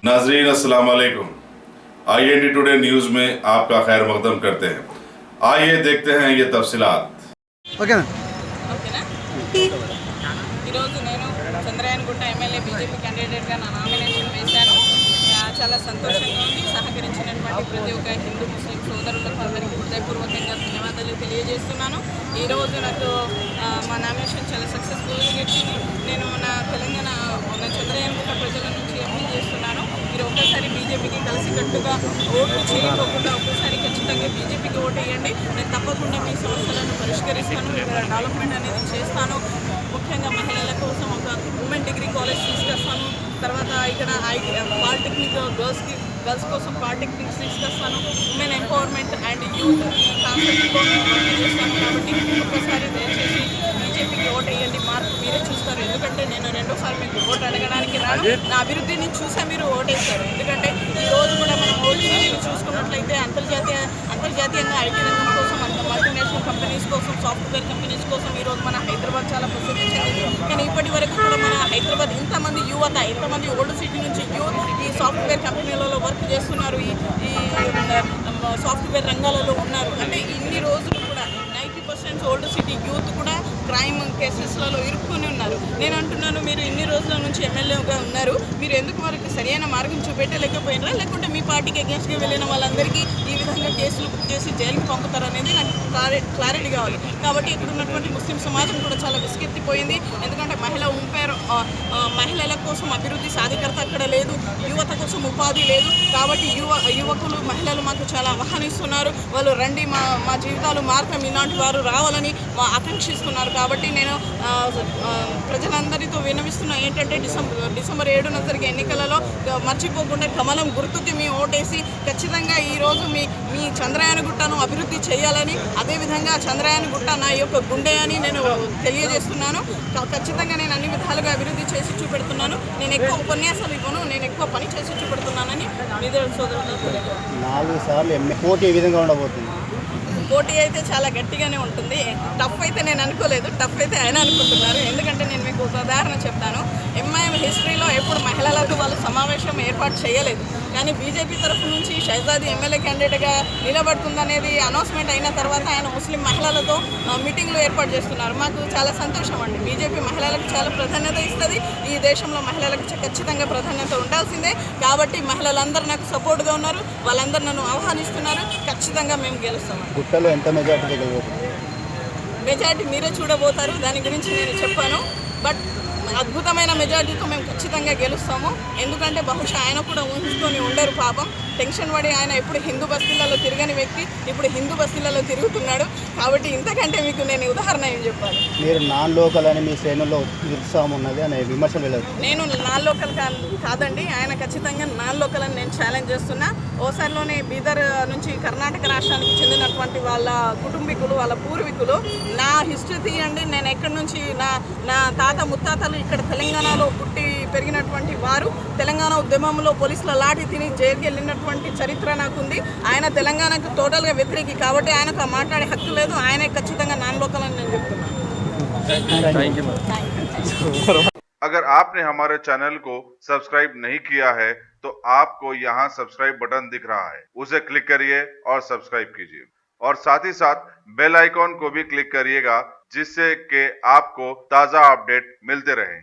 नाजरीन अस्सलाम वालेकुम। IND टुडे न्यूज़ में आपका खैर मकदम करते हैं। आइए देखते हैं ये तफसीलात। ఓకేనా ఓకేనా ఈరోజు నేను చంద్రయానగుట్ట ఎమ్మెల్యే బీజేపీ క్యాండిడేట్గా నా నామినేషన్ వేశాను. చాలా సంతోషంగా ఉంది. సహకరించినటువంటి ప్రతి ఒక్క హిందూ ముస్లిం సోదరులకు అందరికీ హృదయపూర్వకంగా ధన్యవాదాలు తెలియజేస్తున్నాను. ఈరోజు నాకు మా నామినేషన్ చాలా సక్సెస్ఫుల్గా గడిచింది. నేను నా తెలంగాణ చంద్రయానగుట్ట ప్రజల నుంచి అప్పీల్ చేస్తున్నాను. మీరు ఒక్కసారి బీజేపీకి కలిసికట్టుగా ఓట్లు చేయకోకుండా ఒక్కసారి ఖచ్చితంగా బీజేపీకి ఓటు వేయండి. నేను తప్పకుండా మీ సమస్యలను పరిష్కరిస్తాను, డెవలప్మెంట్ అనేది చేస్తాను. ముఖ్యంగా మహిళల కోసం ఒక ఉమెన్ డిగ్రీ కాలేజ్ తీసుకొస్తాను. తర్వాత ఇక్కడ పాలిటెక్నిక్ గర్ల్స్ కోసం పాలిటెక్నిక్స్ తీసుకొస్తాను. ఉమెన్ ఎంపవర్మెంట్ అండ్ యూత్ కాన్సెప్ట్తో నేను వర్క్ చేస్తాను. కాబట్టి ఒక్కసారి దయచేసి బీజేపీకి ఓటు వేయండి. మార్పు మీరే చూస్తారు. ఎందుకంటే నేను రెండోసారి మీకు ఓటు అడగడానికి రాను. నా అభివృద్ధిని చూసే మీరు ఓటేస్తారు. ఎందుకంటే ఈ రోజు కూడా మనం ఓటీని చూసుకున్నట్లయితే అంతర్జాతీయంగా ఐటీ రంగం కోసం, మల్టీనేషనల్ కంపెనీస్ కోసం, సాఫ్ట్వేర్ కంపెనీస్ కోసం ఈరోజు మన హైదరాబాద్ చాలా ప్రసిద్ధి చెందింది. కానీ ఇప్పటి వరకు కూడా మన హైదరాబాద్ ఇంతమంది యువత, ఇంతమంది ఓల్డ్ సిటీ నుంచి యూత్ ఈ సాఫ్ట్వేర్ కంపెనీలలో వర్క్ చేస్తున్నారు, ఈ సాఫ్ట్వేర్ రంగాలలో ఉన్నారు. అంటే ఇన్ని రోజులు కూడా 90% ఓల్డ్ సిటీ యూత్ కూడా క్రైమ్ కేసెస్లలో ఇరుక్కుని ఉన్నారు. నేను అంటున్నాను, మీరు ఇన్ని రోజుల నుంచి ఎమ్మెల్యేగా ఉన్నారు, మీరు ఎందుకు వారికి సరైన మార్గం చూపెట్టలేకపోయినారా? లేకుంటే మీ పార్టీకి అగేన్స్ట్గా వెళ్ళిన వాళ్ళందరికీ ఈ విధంగా కేసులు బుక్ చేసి జైలుకి పంపుతారనేది నాకు క్లారిటీ కావాలి. కాబట్టి ఇక్కడ ఉన్నటువంటి ముస్లిం సమాజం కూడా చాలా విసుకెత్తిపోయింది. ఎందుకంటే మహిళల కోసం అభివృద్ధి సాధికారత అక్కడ లేదు, యువత కోసం ఉపాధి లేదు. కాబట్టి యువకులు మహిళలు మాకు చాలా ఆహ్వానిస్తున్నారు. వాళ్ళు రండి, మా జీవితాలు మారుతాం, ఇలాంటి వారు రావాలని ఆకాంక్షిస్తున్నారు. కాబట్టి నేను ప్రజలందరితో విన్నవిస్తున్నా ఏంటంటే డిసెంబర్ 7న జరిగే ఎన్నికలలో మర్చిపోకుండా కమలం గుర్తుకి మీ ఓటేసి ఖచ్చితంగా ఈరోజు మీ చంద్రయానగుట్టను అభివృద్ధి చేయాలని, అదేవిధంగా చంద్రయానగుట్ట నా యొక్క గుండె అని నేను తెలియజేస్తున్నాను. ఖచ్చితంగా నేను అన్ని విధాలుగా అభివృద్ధి చేసి చూపెడుతున్నాను. నేను ఎక్కువ ఉపన్యాసాలు ఇవ్వను, నేను ఎక్కువ పని చేసి చూపెడుతున్నానని మీద సోదరులకు 4 సార్లు పోటీ ఏ విధంగా ఉండబోతుంది? పోటీ అయితే చాలా గట్టిగానే ఉంటుంది. టఫ్ అయితే నేను అనుకోలేదు, టఫ్ అయితే ఆయన అనుకుంటున్నారు. ఎందుకంటే నేను మీకు ఒక ఉదాహరణ చెప్తాను. ఎంఐఎం హిస్టరీలో ఎప్పుడు మహిళలకు వాళ్ళు సమావేశం ఏర్పాటు చేయలేదు. కానీ బీజేపీ తరఫు నుంచి షహజాదీ ఎమ్మెల్యే క్యాండిడేట్గా నిలబడుతుందనేది అనౌన్స్మెంట్ అయిన తర్వాత ఆయన ముస్లిం మహిళలతో మీటింగ్లు ఏర్పాటు చేస్తున్నారు. మాకు చాలా సంతోషం అండి. బీజేపీ మహిళలకు చాలా ప్రాధాన్యత ఇస్తుంది. ఈ దేశంలో మహిళలకు ఖచ్చితంగా ప్రాధాన్యత ఉండాల్సిందే. కాబట్టి మహిళలందరూ నాకు సపోర్ట్గా ఉన్నారు, వాళ్ళందరూ నన్ను ఆహ్వానిస్తున్నారు. ఖచ్చితంగా మేము గెలుస్తాము. గుట్టలో ఎంత మెజార్టీ గెలవబోతుంది? మెజార్టీ మీరే చూడబోతారు, దాని గురించి నేను చెప్పాను. బట్ అద్భుతమైన మెజార్టీతో మేము ఖచ్చితంగా గెలుస్తాము. ఎందుకంటే బహుశా ఆయన కూడా ఊహించుకొని ఉండరు పాపం. టెన్షన్ పడి ఆయన ఎప్పుడు హిందూ బస్తీలలో తిరగని వ్యక్తి ఇప్పుడు హిందూ బస్తీలలో తిరుగుతున్నాడు. కాబట్టి ఇంతకంటే మీకు నేను ఉదాహరణ ఏం చెప్పాలి? మీరు నాన్ లోకల్ అని మీ శ్రేణుల్లో ఉత్సాహం ఉన్నది అనే విమర్శలు వెళ్ళదు. నేను నాన్ లోకల్ కాదండి, ఆయన ఖచ్చితంగా నాన్ లోకల్ అని నేను ఛాలెంజ్ చేస్తున్నా. ఓసారిలోనే బీదర్ నుంచి కర్ణాటక రాష్ట్రానికి చెందినటువంటి వాళ్ళ కుటుంబీకులు, వాళ్ళ పూర్వీకులు నా హిస్టరీ తీయండి. నేను ఎక్కడి నుంచి నా తాత ముత్తాతలు ఇక్కడ తెలంగాణలో పుట్టి పెరిగినటువంటి వారు. తెలంగాణ ఉద్యమంలో పోలీసుల లాఠీ తిని జైలుకి వెళ్ళినటువంటి చరిత్ర నాకుంది. ఆయన తెలంగాణకు టోటల్గా వ్యతిరేకి, కాబట్టి ఆయనకు మాట్లాడే హక్కు లేదు. ఆయనే ఖచ్చితంగా నాన్ లోకల్ అని నేను చెప్తున్నాను. अगर आपने हमारे चैनल को सब्सक्राइब नहीं किया है तो आपको यहाँ सब्सक्राइब बटन दिख रहा है, उसे क्लिक करिए और सब्सक्राइब कीजिए और साथ ही साथ बेल आइकॉन को भी क्लिक करिएगा, जिससे कि आपको ताज़ा अपडेट मिलते रहें।